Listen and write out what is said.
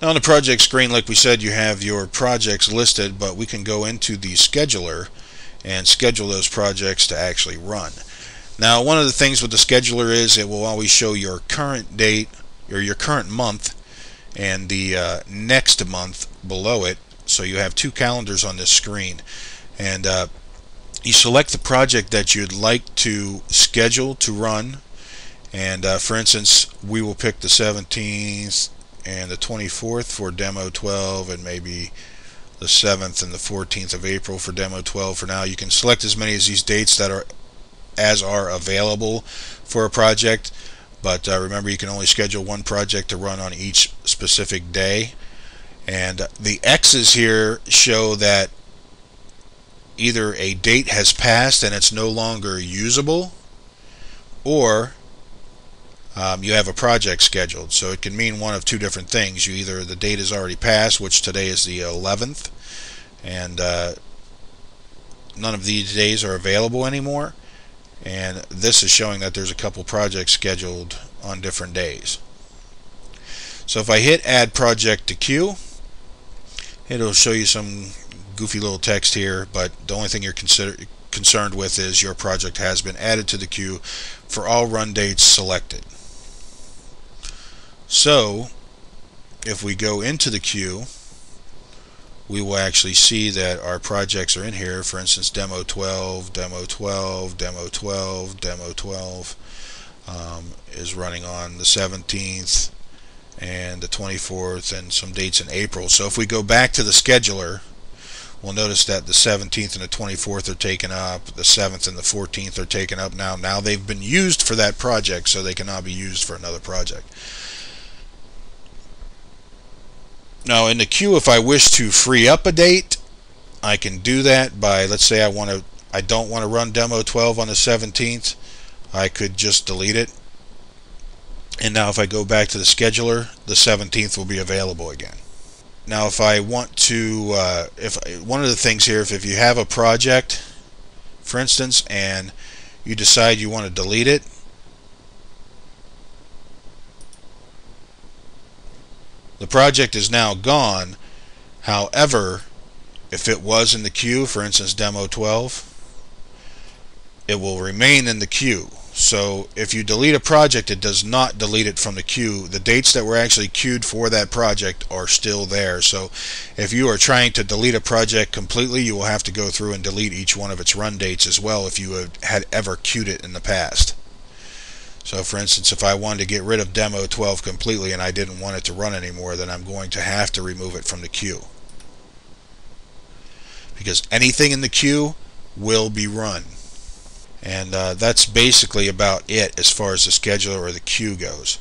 Now on the project screen, like we said, you have your projects listed, but we can go into the scheduler and schedule those projects to actually run. Now, one of the things with the scheduler is it will always show your current date or your current month and the next month below it. So you have two calendars on this screen, and you select the project that you'd like to schedule to run. And for instance, we will pick the 17th and the 24th for demo 12, and maybe the 7th and the 14th of April for demo 12 for now. You can select as many of these dates that are available for a project, but remember, you can only schedule one project to run on each specific day. And the X's here show that either a date has passed and it's no longer usable, or you have a project scheduled. So it can mean one of two different things. Either the date is already passed, which today is the 11th, and none of these days are available anymore, and this is showing that there's a couple projects scheduled on different days. So if I hit add project to queue, it'll show you some goofy little text here, but the only thing you're concerned with is your project has been added to the queue for all run dates selected. So if we go into the queue, we will actually see that our projects are in here. For instance, demo 12, demo 12, demo 12, demo 12 is running on the 17th and the 24th, and some dates in April. So if we go back to the scheduler, we'll notice that the 17th and the 24th are taken up, the 7th and the 14th are taken up now. Now they've been used for that project, so they cannot be used for another project. Now in the queue, if I wish to free up a date, I can do that by, let's say I don't want to run demo 12 on the 17th, I could just delete it. And now if I go back to the scheduler, the 17th will be available again. Now if I want to, one of the things here, if you have a project, for instance, and you decide you want to delete it, the project is now gone. However, if it was in the queue, for instance demo 12, it will remain in the queue. So if you delete a project, it does not delete it from the queue. The dates that were actually queued for that project are still there. So if you are trying to delete a project completely, you will have to go through and delete each one of its run dates as well if you had ever queued it in the past. So for instance, if I wanted to get rid of demo 12 completely and I didn't want it to run anymore, then I'm going to have to remove it from the queue, because anything in the queue will be run. And that's basically about it as far as the scheduler or the queue goes.